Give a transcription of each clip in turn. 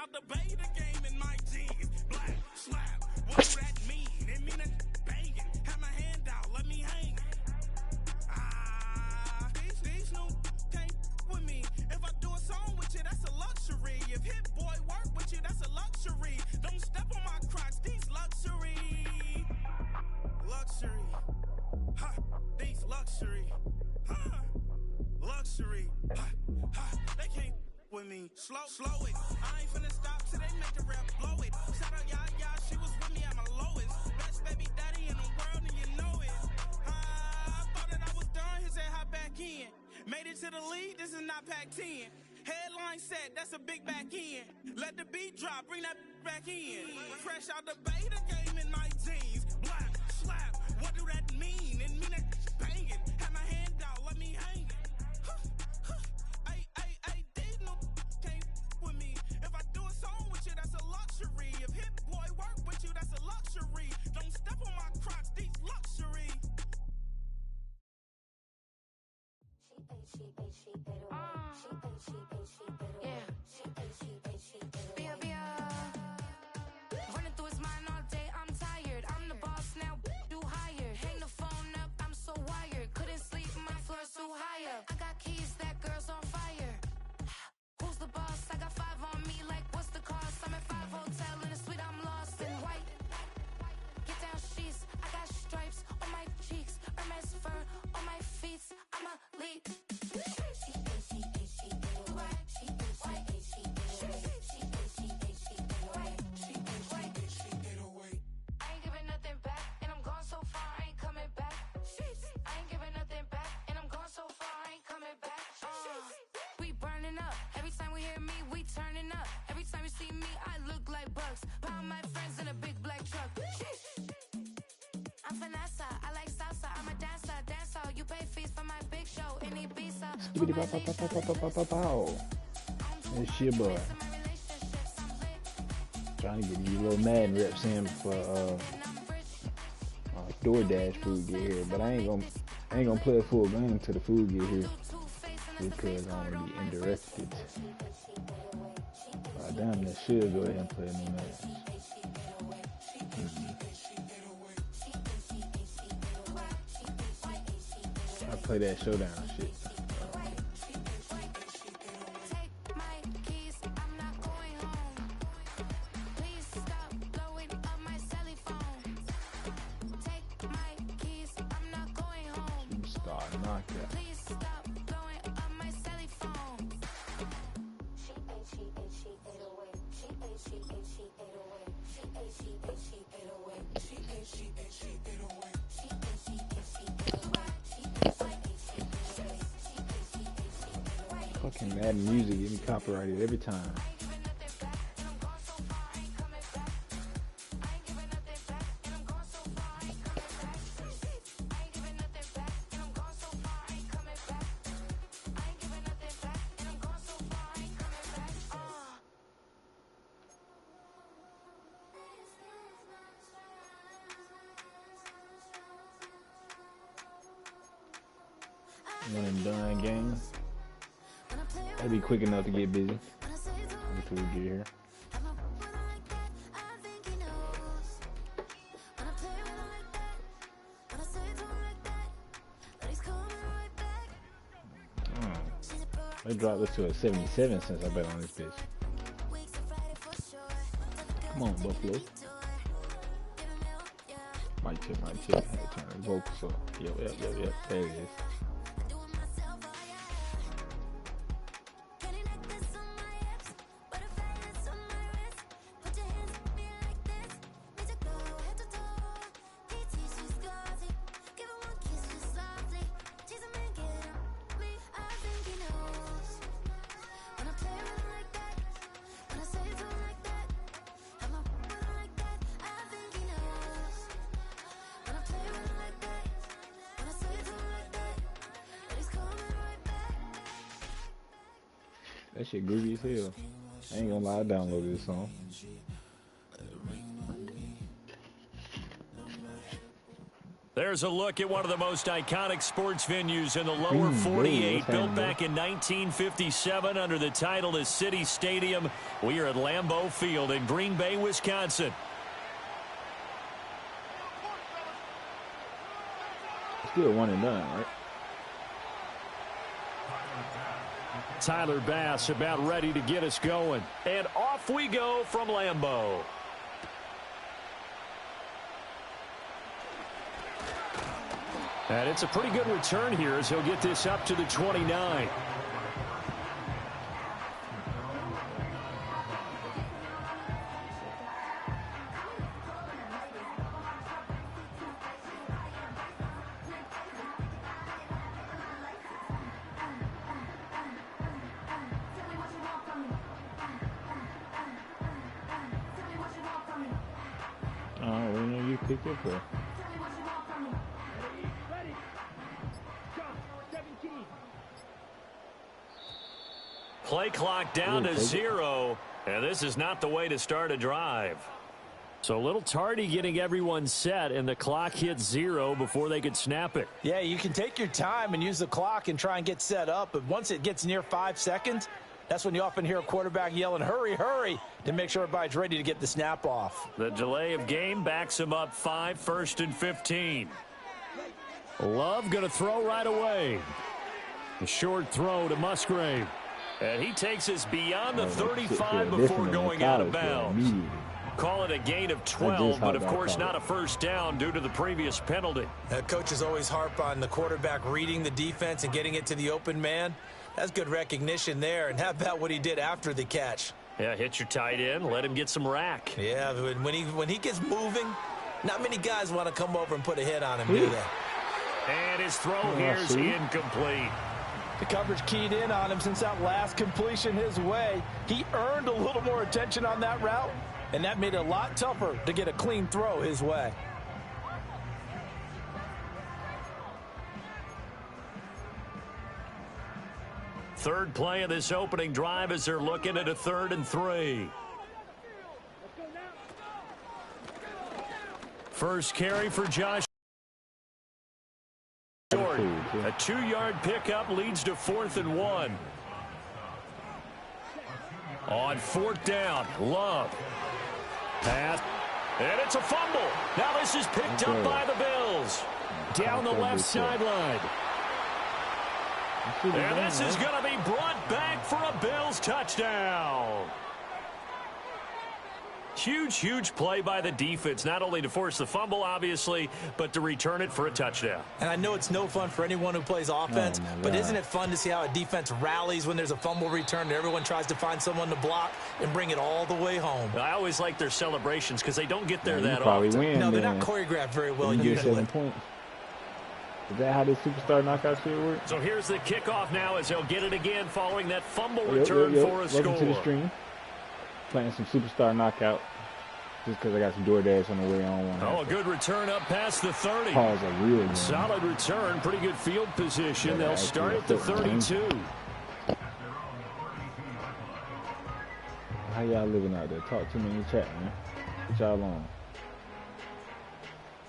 out the beta game in my jeans. Black slap, what do that mean? It mean a banging. Have my hand out, let me hang. These new can't with me. If I do a song with you, that's a luxury. If Hit Boy work with you, that's a luxury. Don't step on my Crocs, these luxury. Luxury. Ha, these luxury. Ha, luxury. Ha, ha, they can't with me. Slow it. I ain't finna stop till they make the rap blow it. Shout out y'all, she was with me at my lowest. Best baby daddy in the world and you know it. I thought that I was done, his head hop back in. Made it to the league, this is not Pac-10. Headline set, that's a big back end. Let the beat drop, bring that back in. Fresh out the beta game in my jeans. Black slap, what do that mean? It mean that banging. Have my hand out, let me hang it. These no can't with me. If I do a song with you, that's a luxury. If Hit Boy work with you, that's a luxury. Don't step on my Crocs, these luxury. Running through his mind all day, I'm tired. I'm the boss now, do higher. Hang the phone up, I'm so wired. Couldn't sleep, my floor's too higher. I got keys, that girl's on fire. Who's the boss? I got 5 on me, like what's the cost? I'm at 5 hotel in a suite, I'm lost in white. Get down sheets, I got stripes on my cheeks, Hermes fur on my feet. I'm a lead. I ain't giving nothing back, and I'm gone so far, I ain't coming back. I ain't giving nothing back, and I'm gone so far, I ain't coming back. We burning up. Every time we hear me, we turning up. Every time you see me, I look like bugs. Pound my friends in a big black truck. I'm Vanessa, I like salsa, I'm a dancer, dancer. You pay fees for my big show in Ibiza. It's your boy. Trying to get these little Madden reps in for DoorDash food get here, but I ain't gonna play a full game till the food get here because I'm gonna be indirected. I damn near should go ahead and play a new Madden. I play that showdown shit. Fucking Madden music get me copyrighted every time. One and done game. That'll be quick enough to get busy until we get here. They dropped this to a 77 since I bet on this bitch. Come on, Buffalo. Might check. I had to turn the vocals up. Yep. There it is. That shit groovy as hell. I ain't gonna lie, I downloaded this song. There's a look at one of the most iconic sports venues in the lower 48, built back in 1957 under the title of City Stadium. We are at Lambeau Field in Green Bay, Wisconsin. Still one and done, right? Tyler Bass about ready to get us going. And off we go from Lambeau. And it's a pretty good return here as he'll get this up to the 29. Oh, we know you picked it for. Play clock down to 0, and this is not the way to start a drive. So a little tardy getting everyone set, and the clock hits 0 before they could snap it. Yeah, you can take your time and use the clock and try and get set up, but once it gets near 5 seconds, that's when you often hear a quarterback yelling, hurry, hurry, to make sure everybody's ready to get the snap off. The delay of game backs him up 5, 1st and 15. Love going to throw right away. A short throw to Musgrave. And he takes us beyond the 35 before going out of bounds. Call it a gain of 12, but of course not a first down due to the previous penalty. Coaches always harp on the quarterback reading the defense and getting it to the open man. That's good recognition there. And how about what he did after the catch? Yeah, hit your tight end, let him get some rack. Yeah, when he gets moving, not many guys want to come over and put a hit on him, do they? And his throw here's incomplete. The coverage keyed in on him since that last completion his way. He earned a little more attention on that route, and that made it a lot tougher to get a clean throw his way. Third play of this opening drive as they're looking at a 3rd and 3. First carry for Josh. A 2-yard pickup leads to 4th and 1. On 4th down, Love. Pass. And it's a fumble. Now this is picked up by the Bills. Down the left sideline. And this is going to be brought back for a Bills touchdown. Huge, huge play by the defense, not only to force the fumble, obviously, but to return it for a touchdown. And I know it's no fun for anyone who plays offense, but isn't it fun to see how a defense rallies when there's a fumble return and everyone tries to find someone to block and bring it all the way home? I always like their celebrations because they don't get there that often. No, they're not choreographed very well. You get 7 points. Is that how this superstar knockout shit works? So here's the kickoff now as they'll get it again following that fumble return for a score. Welcome to the stream. Playing some superstar knockout just because I got some DoorDash on the way on. Oh, a good return up past the 30. Pause a real game. Solid return, pretty good field position. They'll start at the 32. How y'all living out there? Talk to me in the chat, man. What y'all on?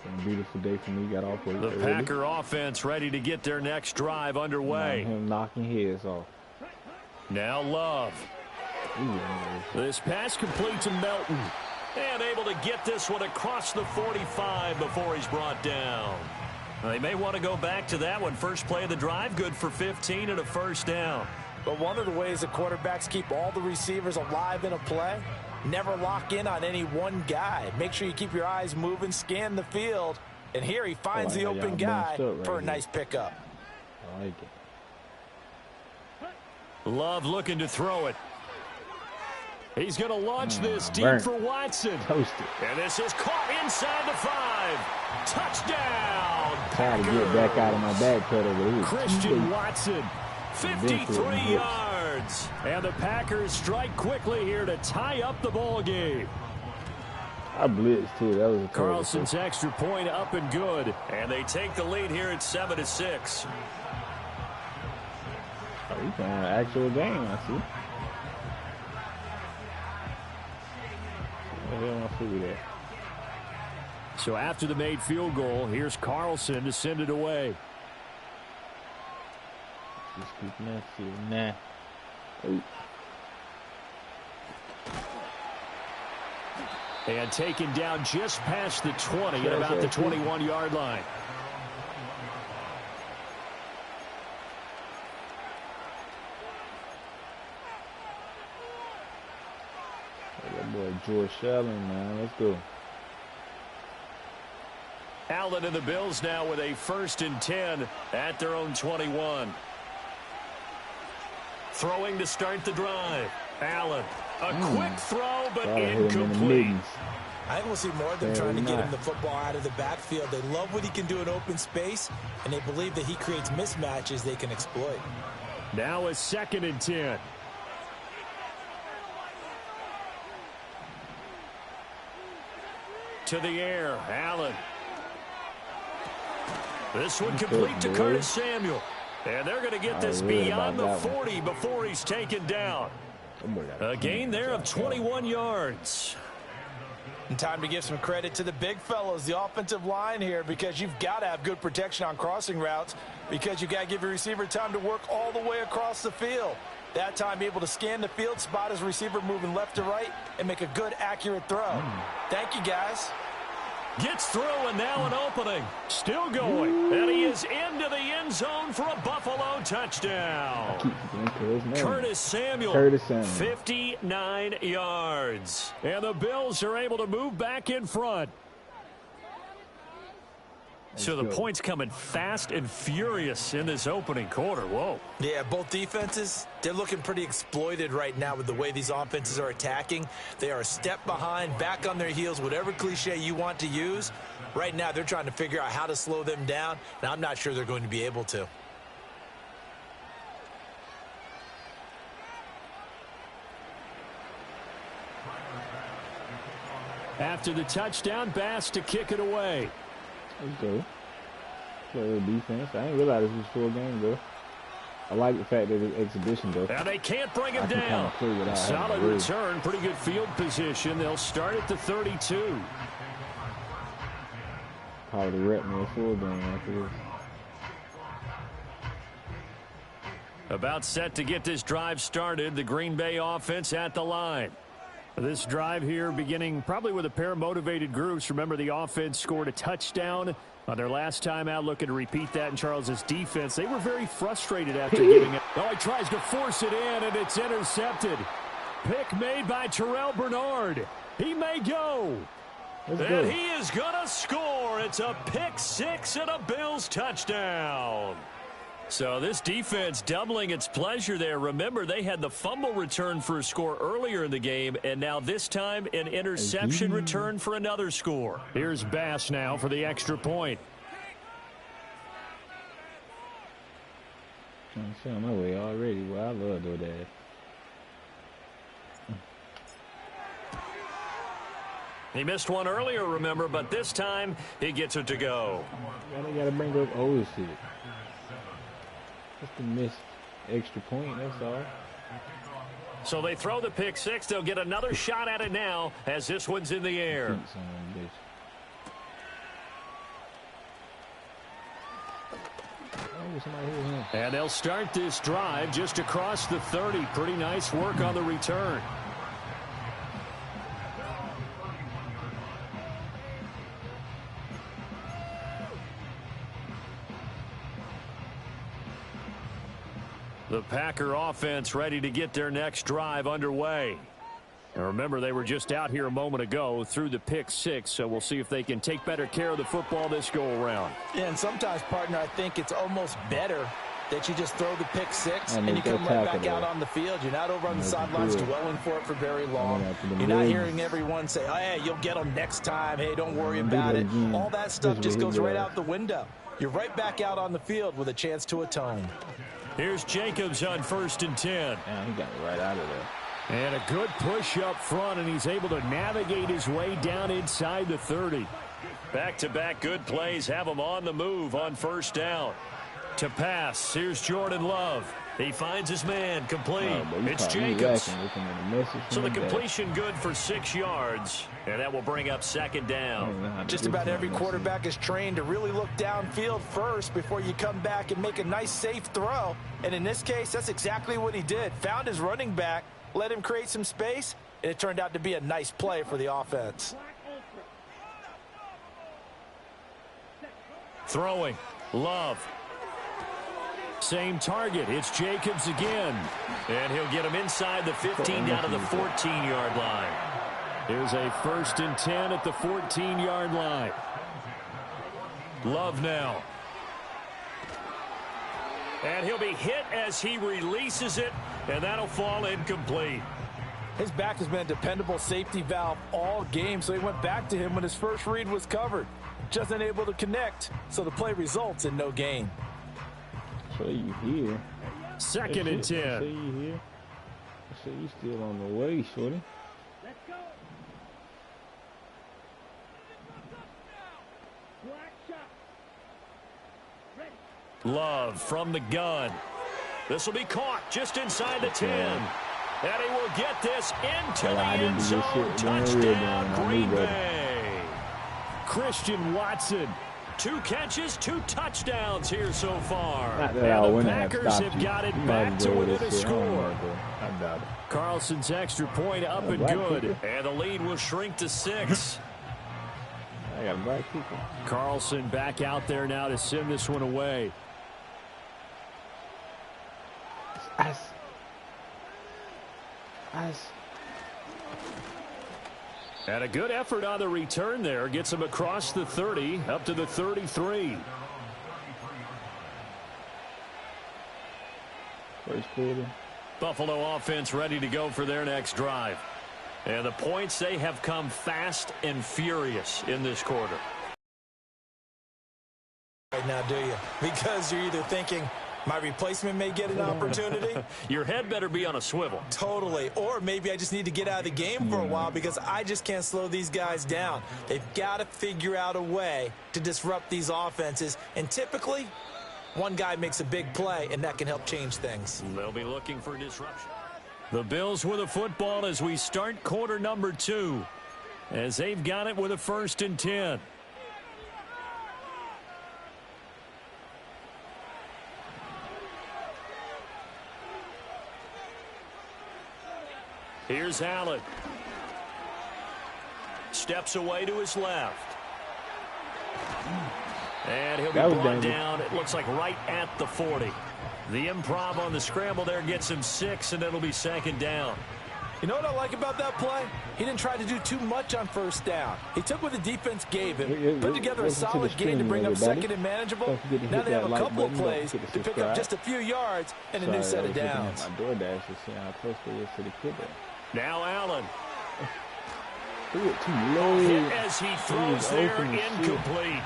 It's a beautiful day for me. Got off work. The Packer offense ready to get their next drive underway. Him knocking heads off. Now Love. This pass complete to Melton. And able to get this one across the 45 before he's brought down. They may want to go back to that one. First play of the drive, good for 15 and a first down. But one of the ways that quarterbacks keep all the receivers alive in a play, never lock in on any one guy. Make sure you keep your eyes moving, scan the field. And here he finds the open guy for a nice pickup. I like it. Love looking to throw it. He's going to launch this deep for Watson. Toasted. And this is caught inside the 5. Touchdown. Trying to get back out of my back pedal. Christian Watson, 53 yards. And the Packers strike quickly here to tie up the ball game. I blitzed too. That was a Carlson's extra point up and good. And they take the lead here at 7-6. Oh, we playing an actual game, I see. So after the made field goal, here's Carlson to send it away. Just keep that. And taken down just past the 20 at about the 21-yard line. That boy George Allen, man. Let's go. Allen and the Bills now with a 1st and 10 at their own 21. Throwing to start the drive. Allen, a quick throw, but incomplete. I think we'll see more of them trying to get him the football out of the backfield. They love what he can do in open space, and they believe that he creates mismatches they can exploit. Now a 2nd and 10. To the air, Allen. This one complete to Curtis Samuel. And they're going to get this beyond the 40 before he's taken down. A gain there of 21 yards. And time to give some credit to the big fellows, the offensive line here, because you've got to have good protection on crossing routes, because you've got to give your receiver time to work all the way across the field. That time, be able to scan the field, spot his receiver moving left to right, and make a good, accurate throw. Thank you, guys. Gets through, and now an opening. Still going. And he is into the end zone for a Buffalo touchdown. Curtis Samuel. 59 yards. And the Bills are able to move back in front. So the points coming fast and furious in this opening quarter. Whoa. Yeah, both defenses, they're looking pretty exploited right now with the way these offenses are attacking. They are a step behind, back on their heels, whatever cliche you want to use. Right now, they're trying to figure out how to slow them down, and I'm not sure they're going to be able to. After the touchdown, Bass to kick it away. Let's go. Play the defense. I didn't realize this was full game, though. I like the fact that it's exhibition, though. And they can't bring him down. Solid return. Pretty good field position. They'll start at the 32. Probably rep me a full game after this. About set to get this drive started. The Green Bay offense at the line. This drive here beginning probably with a pair of motivated groups. Remember, the offense scored a touchdown on their last time out. Looking to repeat that in Charles's defense. They were very frustrated after giving it. Oh, he tries to force it in, and it's intercepted. Pick made by Terrell Bernard. He may go. And he is going to score. It's a pick six and a Bills touchdown. So this defense doubling its pleasure there. Remember, they had the fumble return for a score earlier in the game, and now this time an interception return for another score. Here's Bass now for the extra point. I'm on my way already. Well, I love doing that. He missed one earlier, remember, but this time he gets it to go. Yeah, they got to bring up old shit. Just to miss extra point, that's all. So they throw the pick six. They'll get another shot at it now as this one's in the air. And they'll start this drive just across the 30. Pretty nice work on the return. The Packer offense ready to get their next drive underway. And remember, they were just out here a moment ago through the pick six, so we'll see if they can take better care of the football this go-around. Yeah, and sometimes, partner, I think it's almost better that you just throw the pick six and you come right back out on the field. You're not over on the sidelines dwelling for it for very long. You're not hearing everyone say, oh, hey, you'll get them next time. Hey, don't worry about it. All that stuff just goes right out the window. You're right back out on the field with a chance to atone. Here's Jacobs on 1st and 10. Yeah, he got it right out of there. And a good push up front, and he's able to navigate his way down inside the 30. Back-to-back good plays have him on the move on 1st down. To pass, here's Jordan Love. He finds his man, complete. Oh, it's Jacobs. So the completion good for 6 yards, and that will bring up second down. Just about every quarterback is trained to really look downfield first before you come back and make a nice, safe throw. And in this case, that's exactly what he did. Found his running back, let him create some space, and it turned out to be a nice play for the offense. Throwing, Love. Same target. It's Jacobs again. And he'll get him inside the 15 down to the 14-yard line. Here's a 1st and 10 at the 14-yard line. Love now. And he'll be hit as he releases it, and that'll fall incomplete. His back has been a dependable safety valve all game, so he went back to him when his first read was covered. Just unable to connect, so the play results in no gain. So you here. 2nd and 10. So you here. So you still on the way, shorty. Love from the gun. This will be caught just inside the 10. And he will get this into the end zone. Touchdown, Green Bay. Christian Watson. 2 catches, 2 touchdowns here so far. And the Packers have got it back to within a score. Carlson's extra point up and good. And the lead will shrink to 6. I got a black kicker. Carlson back out there now to send this one away. Ice. And a good effort on the return there. Gets him across the 30, up to the 33. First quarter. Buffalo offense ready to go for their next drive. And the points, they have come fast and furious in this quarter. Right now, do you? Because you're either thinking, my replacement may get an opportunity. Your head better be on a swivel. Totally. Or maybe I just need to get out of the game for a while because I just can't slow these guys down. They've got to figure out a way to disrupt these offenses. And typically, one guy makes a big play, and that can help change things. They'll be looking for disruption. The Bills with a football as we start quarter number 2. As they've got it with a 1st and 10. Here's Allen. Steps away to his left. And he'll be brought down, it looks like right at the 40. The improv on the scramble there gets him 6, and it'll be 2nd down. You know what I like about that play? He didn't try to do too much on 1st down. He took what the defense gave him, put together a solid game to bring up 2nd and manageable. Now they have a couple of plays to pick up just a few yards and a new set of downs. Now Allen. Hit as he throws there, incomplete.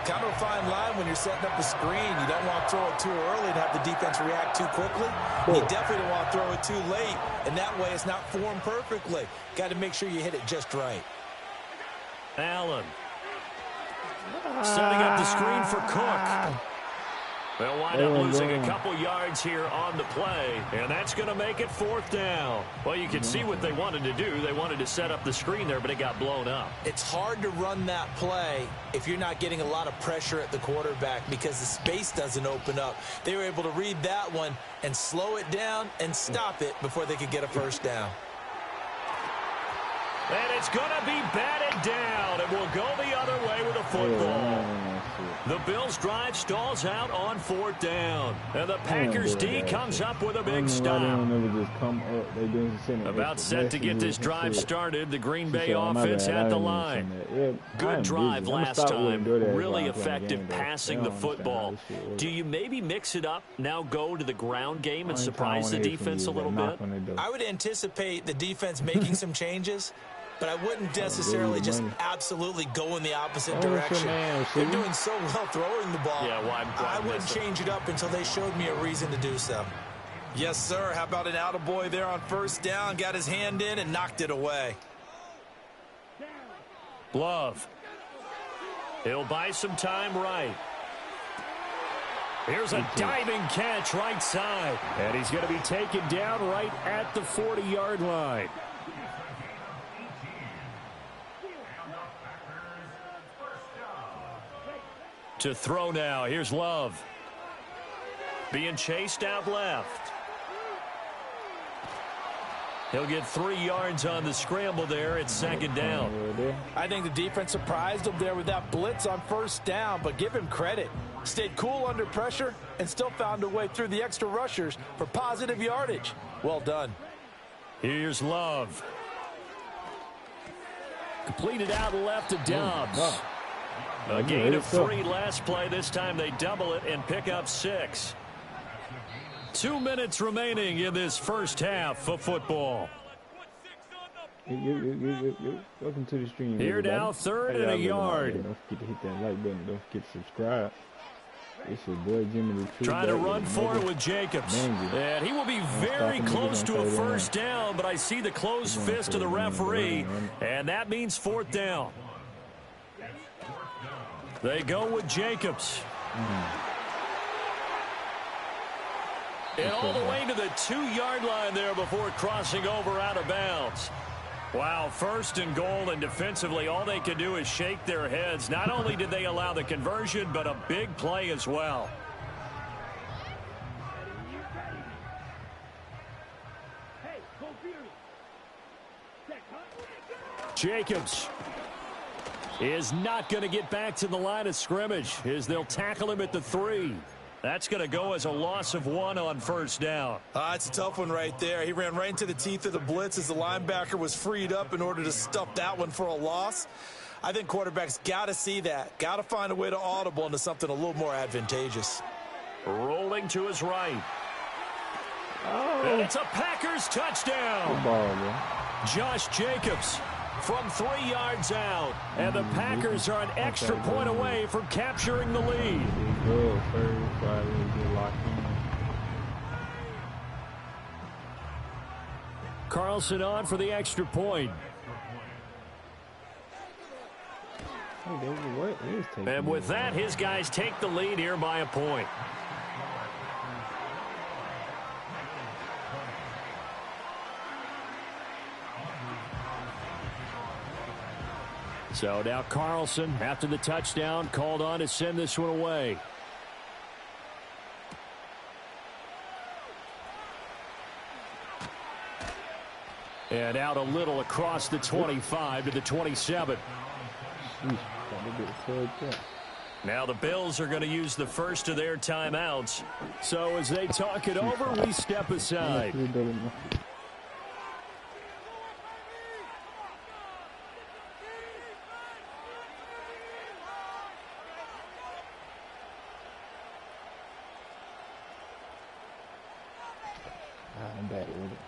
Kind of a fine line when you're setting up a screen. You don't want to throw it too early and have the defense react too quickly. You definitely don't want to throw it too late, and that way it's not formed perfectly. Got to make sure you hit it just right. Allen. Setting up the screen for Cook. They'll wind up losing a couple yards here on the play, and that's going to make it 4th down. Well, you can see what they wanted to do. They wanted to set up the screen there, but it got blown up. It's hard to run that play if you're not getting a lot of pressure at the quarterback because the space doesn't open up. They were able to read that one and slow it down and stop it before they could get a 1st down. And it's going to be batted down. It will go the other way with a football. The Bills' drive stalls out on 4th down. And the Packers' D comes up with a big stop. About set to get this drive started. The Green Bay offense at the line. Good drive last time. Really effective passing the football. Do you maybe mix it up, now go to the ground game and surprise the defense a little bit? I would anticipate the defense making some changes, but I wouldn't necessarily just absolutely go in the opposite direction. They're doing so well throwing the ball. Yeah, well, I wouldn't change it up until they showed me a reason to do so. Yes, sir. How about an attaboy there on 1st down? Got his hand in and knocked it away. Love. He'll buy some time right. Here's a diving catch right side. And he's going to be taken down right at the 40-yard line. To throw now. Here's Love. Being chased out left. He'll get 3 yards on the scramble there. It's second down. I think the defense surprised him there with that blitz on first down, but give him credit. Stayed cool under pressure and still found a way through the extra rushers for positive yardage. Well done. Here's Love. Completed out left to Dobbs. A gain of 3 last play. This time they double it and pick up 6. 2 minutes remaining in this first half of football. Welcome to the stream. Here everybody. now, third and a yard. Don't forget to hit that like button. Don't forget to subscribe. It's your boy Jimmy the True. Trying to run for it with Jacobs. And he will be very close to a first down, but I see the closed fist of the referee, and that means fourth down. They go with Jacobs. And all the way to the 2-yard line there before crossing over out of bounds. Wow, first and goal, and defensively all they can do is shake their heads. Not only did they allow the conversion, but a big play as well. Jacobs is not going to get back to the line of scrimmage as they'll tackle him at the 3. That's going to go as a loss of 1 on first down. It's a tough one right there. He ran right into the teeth of the blitz as the linebacker was freed up in order to stuff that one for a loss. I think quarterbacks got to see that. Got to find a way to audible into something a little more advantageous. Rolling to his right. And it's a Packers touchdown. Good ball, man. Josh Jacobs from 3 yards out. And the Packers are an extra point away from capturing the lead. Carlson on for the extra point. And with that, his guys take the lead here by a point. So now Carlson, after the touchdown, called on to send this one away. And out a little across the 25 to the 27. Now the Bills are going to use the first of their timeouts. So as they talk it over, we step aside. I'm back with it.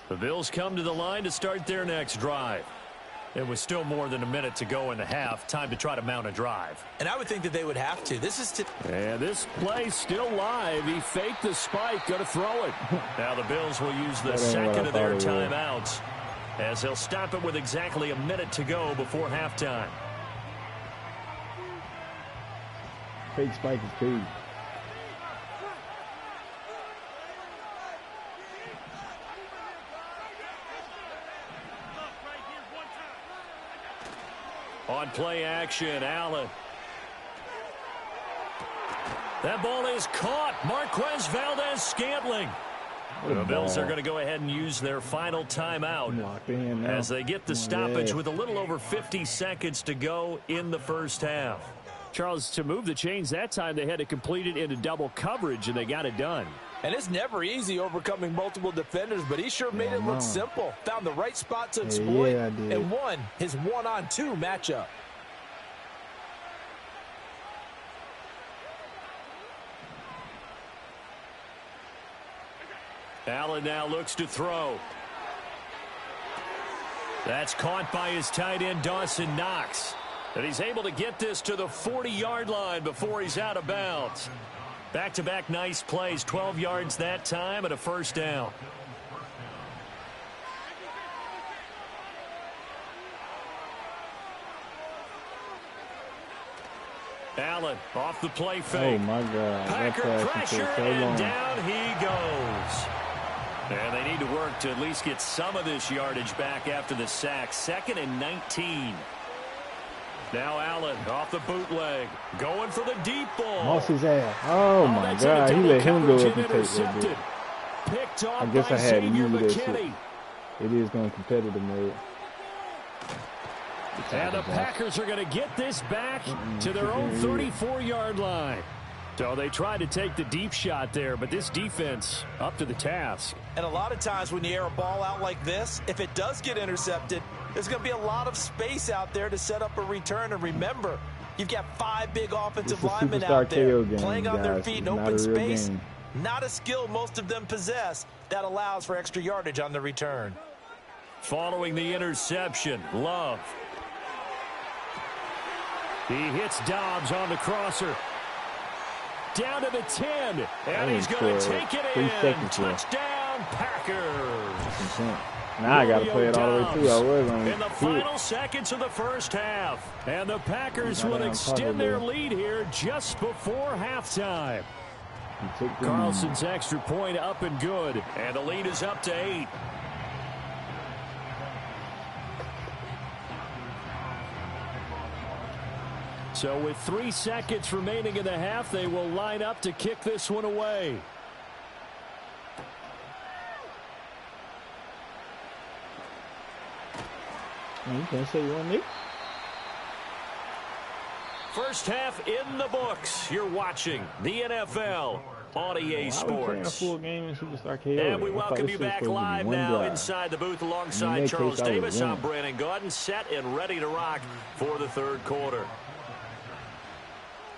The Bills come to the line to start their next drive. It was still more than a minute to go in the half. Time to try to mount a drive. And I would think that they would have to. And this play still live. He faked the spike. Going to throw it. Now the Bills will use the second of their timeouts as they'll stop it with exactly a minute to go before halftime. Fake spike is crazy. On play action, Allen. That ball is caught. Marquez Valdez-Scantling. The Bills are going to go ahead and use their final timeout as they get the stoppage with a little over 50 seconds to go in the first half. Charles, to move the chains that time, they had to complete it into double coverage, and they got it done. And it's never easy overcoming multiple defenders, but he sure made it look simple. Found the right spot to exploit and won his 1-on-2 matchup. Allen now looks to throw. That's caught by his tight end, Dawson Knox. And he's able to get this to the 40-yard line before he's out of bounds. Back-to-back nice plays, 12 yards that time and a first down. Allen off the play fake. Oh, my God. Packer pressure, and down he goes. And they need to work to at least get some of this yardage back after the sack. 2nd and 19. Now Allen off the bootleg. Going for the deep ball. Moss his ass. Oh, my God. He let him go up and take that bit. Picked off I guess I had to use that shit. McKinney. It is going competitive mode. And the Packers are going to get this back to their own 34-yard line. So they tried to take the deep shot there, but this defense up to the task. And a lot of times when you air a ball out like this, if it does get intercepted, there's going to be a lot of space out there to set up a return. And remember, you've got 5 big offensive linemen out there playing on their feet in open space. Not a skill most of them possess that allows for extra yardage on the return. Following the interception, Love. He hits Dobbs on the crosser. Down to the 10. And he's going to take it in. Touchdown, Packers. Now I got to play it all the way through. I was on in the final seconds of the first half. And the Packers will extend their lead here just before halftime. Carlson's extra point up and good. And the lead is up to 8. So with 3 seconds remaining in the half, they will line up to kick this one away. You can't say you want me? First half in the books. You're watching the NFL on EA Sports. And we welcome you back live now inside the booth alongside Charles Davis. I'm Brandon Gaudin, set and ready to rock for the third quarter.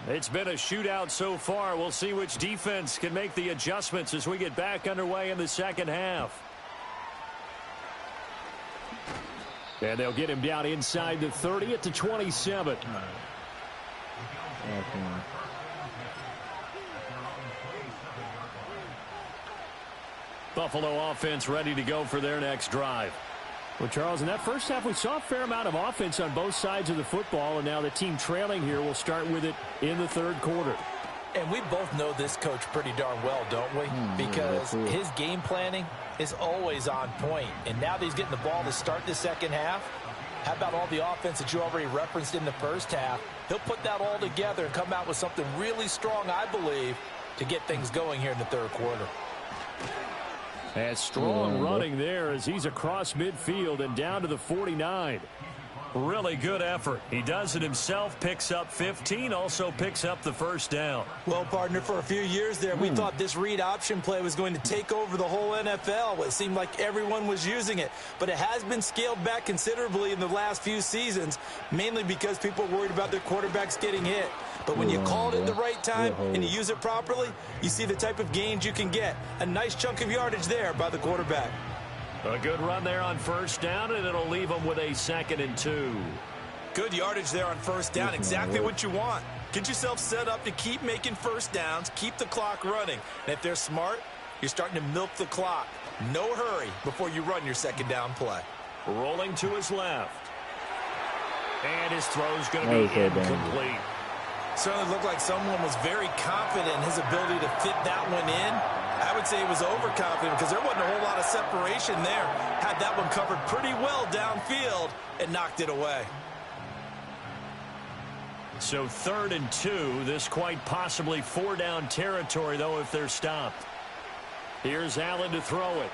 It's been a shootout so far. We'll see which defense can make the adjustments as we get back underway in the second half. And they'll get him down inside the 30 at the 27. Buffalo offense ready to go for their next drive. Well, Charles, in that first half, we saw a fair amount of offense on both sides of the football, and now the team trailing here will start with it in the third quarter. And we both know this coach pretty darn well, don't we? Because his game planning is always on point. And now that he's getting the ball to start the second half, how about all the offense that you already referenced in the first half? He'll put that all together and come out with something really strong, I believe, to get things going here in the third quarter. And strong running there as he's across midfield and down to the 49. Really good effort. He does it himself, picks up 15, also picks up the first down. Well, partner, for a few years there, we thought this read option play was going to take over the whole NFL. It seemed like everyone was using it. But it has been scaled back considerably in the last few seasons, mainly because people are worried about their quarterbacks getting hit. But when you call it at the right time and you use it properly, you see the type of gains you can get. A nice chunk of yardage there by the quarterback. A good run there on first down, and it'll leave them with a 2nd and 2. Good yardage there on first down. Exactly what you want. Get yourself set up to keep making first downs, keep the clock running. And if they're smart, you're starting to milk the clock. No hurry before you run your second down play. Rolling to his left. And his throw's going to be incomplete. Certainly looked like someone was very confident in his ability to fit that one in. I would say he was overconfident because there wasn't a whole lot of separation there. Had that one covered pretty well downfield and knocked it away. So 3rd and 2. This quite possibly 4-down territory, though, if they're stopped. Here's Allen to throw it.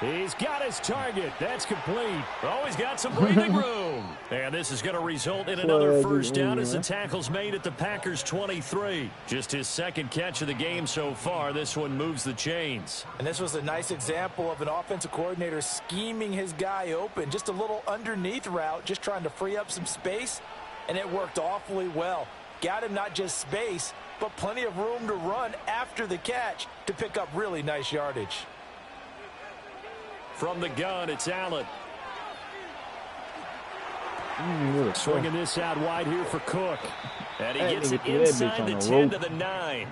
He's got his target. That's complete. Oh, he's got some breathing room. And this is going to result in another first down as the tackle's made at the Packers' 23. Just his 2nd catch of the game so far. This one moves the chains. And this was a nice example of an offensive coordinator scheming his guy open. Just a little underneath route, just trying to free up some space. And it worked awfully well. Got him not just space, but plenty of room to run after the catch to pick up really nice yardage. From the gun, it's Allen. Swinging this out wide here for Cook. And he gets it inside the 10 to the 9.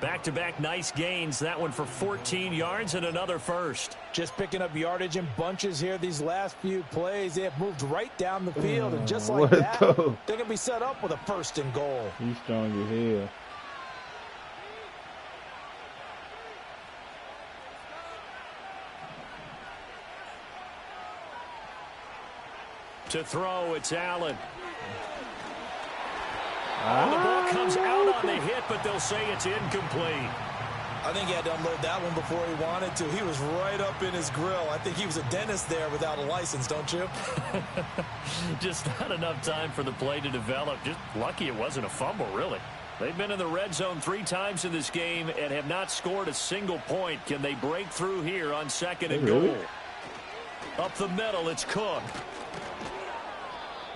Back-to-back nice gains. That one for 14 yards and another first. Just picking up yardage in bunches here these last few plays. They have moved right down the field, and just like that, they're going to be set up with a first and goal. He's strong as hell. To throw, it's Allen. The ball comes out on the hit, but they'll say it's incomplete. I think he had to unload that one before he wanted to. He was right up in his grill. I think he was a dentist there without a license, don't you? Just not enough time for the play to develop. Just lucky it wasn't a fumble, really. They've been in the red zone 3 times in this game and have not scored a single point. Can they break through here on second and goal? Up the middle, it's Cook.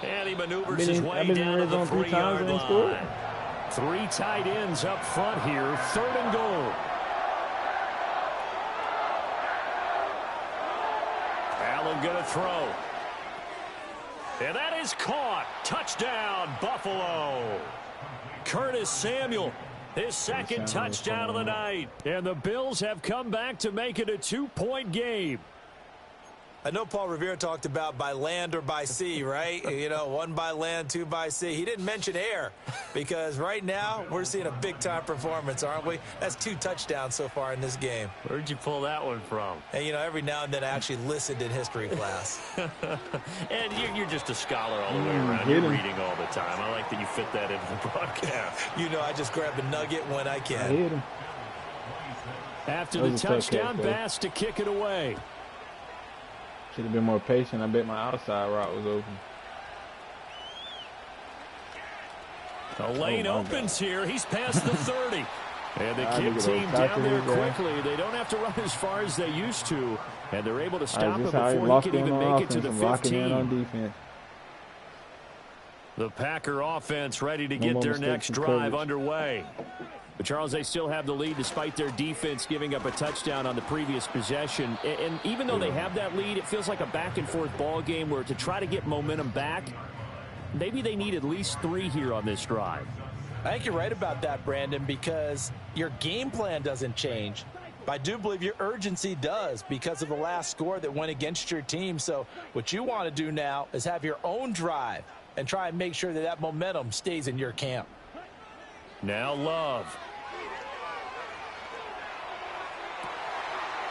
And he maneuvers his way down to the 3-yard line. 3 tight ends up front here. Third and goal. Allen going to throw. And that is caught. Touchdown, Buffalo. Curtis Samuel, his second touchdown of the night. And the Bills have come back to make it a 2-point game. I know Paul Revere talked about by land or by sea, right? You know, 1 by land, 2 by sea. He didn't mention air because right now we're seeing a big-time performance, aren't we? That's 2 touchdowns so far in this game. Where'd you pull that one from? And, you know, every now and then I actually listened in history class. And you're just a scholar all the way around. You're reading all the time. I like that you fit that into the broadcast. You know, I just grab a nugget when I can. I hit him. After the touchdown, Bass to kick it away. Should have been more patient. I bet my outside route was open. The lane opens here. He's past the 30. And the kick team down there quickly. They don't have to run as far as they used to. And they're able to stop it before he can even make it to the 15. On defense. The Packer offense ready to get their next drive underway. But, Charles, they still have the lead despite their defense giving up a touchdown on the previous possession. And even though they have that lead, it feels like a back-and-forth ball game where to try to get momentum back, maybe they need at least 3 here on this drive. I think you're right about that, Brandon, because your game plan doesn't change. I do believe your urgency does because of the last score that went against your team. So what you want to do now is have your own drive and try and make sure that that momentum stays in your camp. Now Love.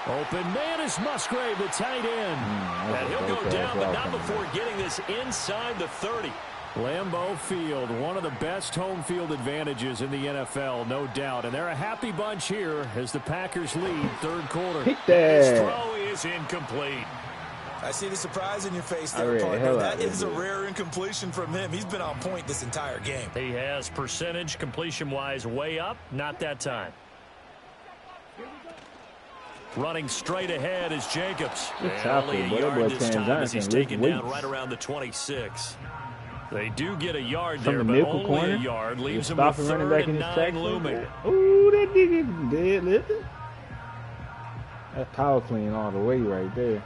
Open man is Musgrave, the tight end. And he'll go down, but not before getting this inside the 30. Lambeau Field, one of the best home field advantages in the NFL, no doubt. And they're a happy bunch here as the Packers lead third quarter. His throw is incomplete. I see the surprise in your face there, partner. That is a rare incompletion from him. He's been on point this entire game. He has percentage completion-wise way up. Not that time. Running straight ahead is Jacobs. And only a yard this time as he's taken down right around the 26. They do get a yard there, but only a yard. Leaves him with 3rd and 9 looming. Ooh, that nigga dead, listen. That's power clean all the way right there.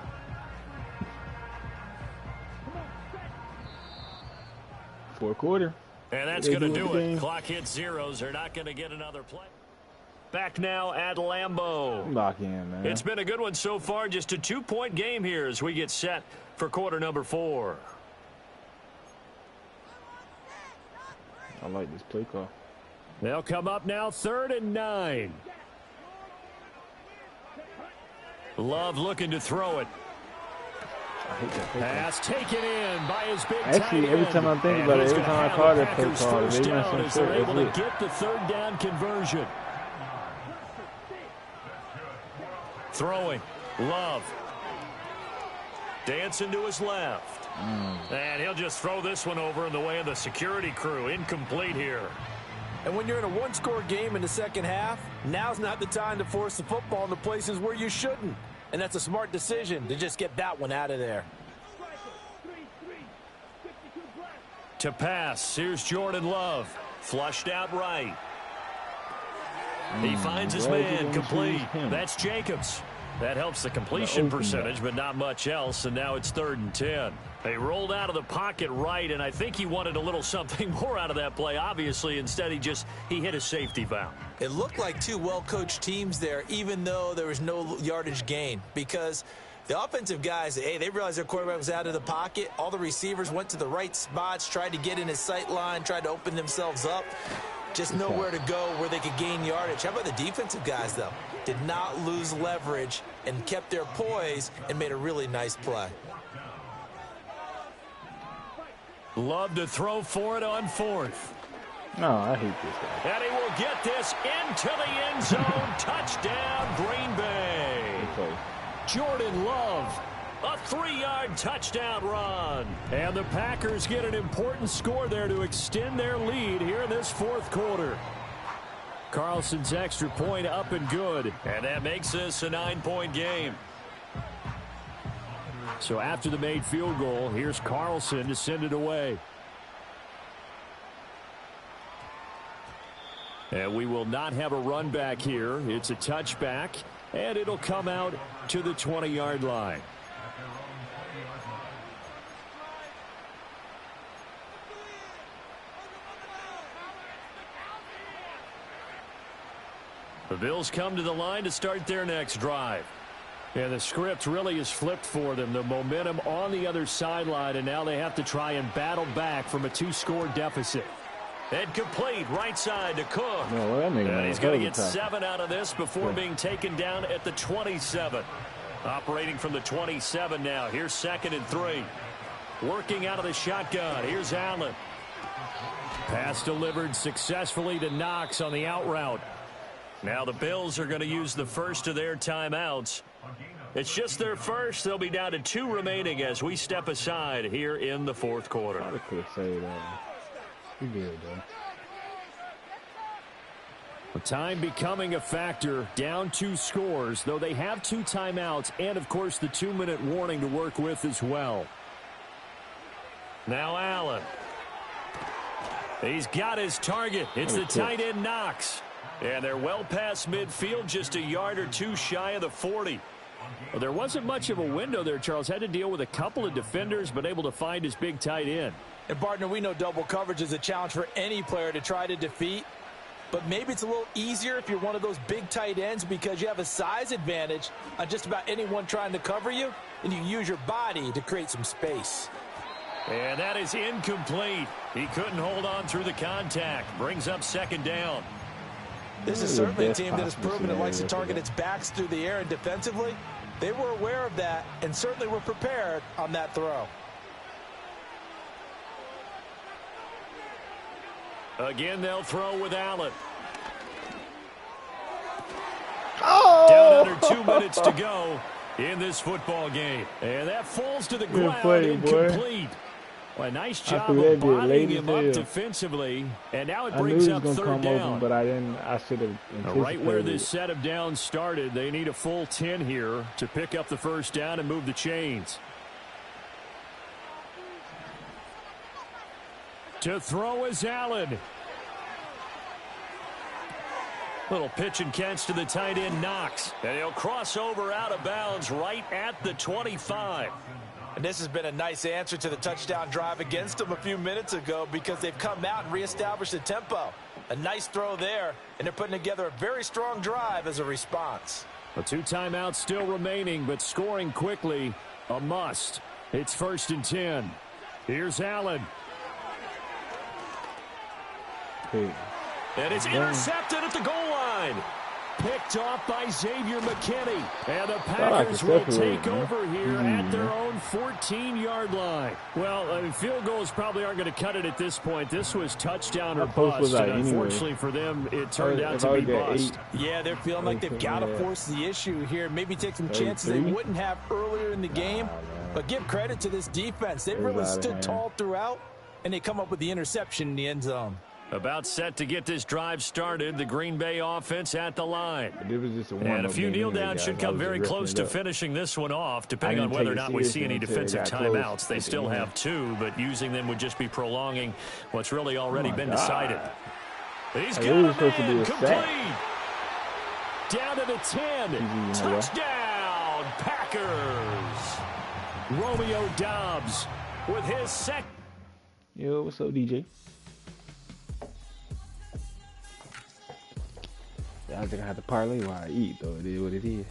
Fourth quarter. And that's going to do it. Clock hits zeros. They're not going to get another play. Back now at Lambeau. Lock in, man. It's been a good one so far. Just a 2-point game here as we get set for quarter number 4. I like this play call. They'll come up now 3rd and 9. Love looking to throw it. Pass taken in by his big tight end. Every time I think about it, every time I call that play call, they down as they're able to get the 3rd down conversion. Throwing. Love. Dancing to his left. And he'll just throw this one over in the way of the security crew. Incomplete here. And when you're in a one-score game in the second half, now's not the time to force the football in the places where you shouldn't. And that's a smart decision to just get that one out of there. To pass, here's Jordan Love. Flushed out right. He finds his man, complete. That's Jacobs. That helps the completion percentage, but not much else, and now it's 3rd and 10. They rolled out of the pocket right, and I think he wanted a little something more out of that play. Obviously, instead he hit a safety valve. It looked like two well-coached teams there, even though there was no yardage gain, because the offensive guys, hey, they realized their quarterback was out of the pocket. All the receivers went to the right spots, tried to get in his sight line, tried to open themselves up. Just nowhere to go where they could gain yardage. How about the defensive guys, though? Did not lose leverage and kept their poise and made a really nice play. Love to throw for it on 4th. No, I hate this guy. And he will get this into the end zone. Touchdown, Green Bay. Okay. Jordan Love, a 3-yard touchdown run. And the Packers get an important score there to extend their lead here in this 4th quarter. Carlson's extra point up and good. And that makes this a 9-point game. So after the made field goal, here's Carlson to send it away. And we will not have a run back here. It's a touchback, and it'll come out to the 20-yard line. The Bills come to the line to start their next drive. And the script really is flipped for them. The momentum on the other sideline, and now they have to try and battle back from a 2-score deficit. And complete right side to Cook. No, and he's going to get 7 out of this before being taken down at the 27. Operating from the 27 now. Here's 2nd and 3. Working out of the shotgun. Here's Allen. Pass delivered successfully to Knox on the out route. Now the Bills are going to use the first of their timeouts. It's just their first. They'll be down to 2 remaining as we step aside here in the 4th quarter. I could say that. You good, though. The time becoming a factor. Down 2 scores, though they have 2 timeouts and, of course, the 2-minute warning to work with as well. Now Allen. He's got his target. It's the tight end Knox. And they're well past midfield, just a yard or 2 shy of the 40. Well, there wasn't much of a window there, Charles. Had to deal with a couple of defenders, but able to find his big tight end. And, partner, we know double coverage is a challenge for any player to try to defeat. But maybe it's a little easier if you're one of those big tight ends because you have a size advantage on just about anyone trying to cover you, and you use your body to create some space. And that is incomplete. He couldn't hold on through the contact. Brings up 2nd down. This is certainly a team that has proven it likes to target its backs through the air, and defensively, they were aware of that and certainly were prepared on that throw. Again, they'll throw with Allen. Oh! Down under 2 minutes to go in this football game. And that falls to the ground, incomplete. Well, a nice job of bodying him up defensively. And now it brings up 3rd down. Open, but I should have anticipated. Right where this set of downs started, they need a full 10 here to pick up the 1st down and move the chains. To throw is Allen. Little pitch and catch to the tight end Knox. And he'll cross over out of bounds right at the 25. And this has been a nice answer to the touchdown drive against them a few minutes ago because they've come out and reestablished the tempo. A nice throw there, and they're putting together a very strong drive as a response. The 2 timeouts still remaining, but scoring quickly, a must. It's 1st and 10. Here's Allen. Hey. And it's intercepted at the goal line. Picked off by Xavier McKinney. And the Packers will take over here at their own 14-yard line. Well, I mean, field goals probably aren't going to cut it at this point. This was touchdown or bust. And unfortunately for them, it turned out to be bust. Yeah, they're feeling like they've got to force the issue here. Maybe take some chances they wouldn't have earlier in the game. But give credit to this defense. They really stood tall throughout, and they come up with the interception in the end zone. About set to get this drive started. The Green Bay offense at the line. And a few kneel downs should come very close to finishing this one off, depending on whether or not we see any defensive timeouts. They still have 2, but using them would just be prolonging what's really already been decided. He's got a man complete. Down to the 10. Touchdown, Packers. Romeo Doubs with his second. Yo, what's up, DJ? Y'all just gonna have to parlay while I eat, though. It is what it is.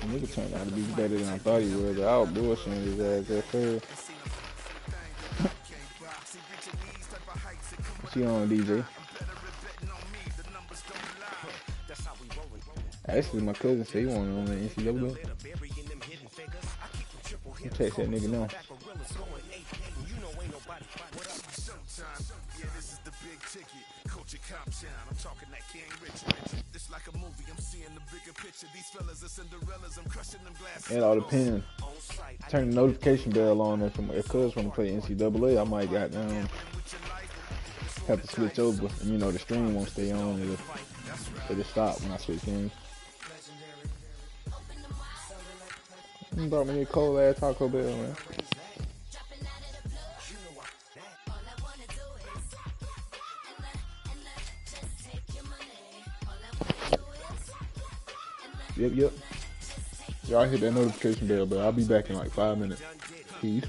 Nigga turned out to be better than I thought he was. I was bullshitting his ass at first. She on, DJ. Actually, my cousin said he wanted on the NCAA. You text that nigga now. It all depends. Turn the notification bell on if cuz want to play NCAA. I might goddamn have to switch over. And, you know, the stream won't stay on. It'll stop when I switch games. You brought me a cold ass Taco Bell, man. Yep. Y'all hit that notification bell, but I'll be back in like 5 minutes. Peace.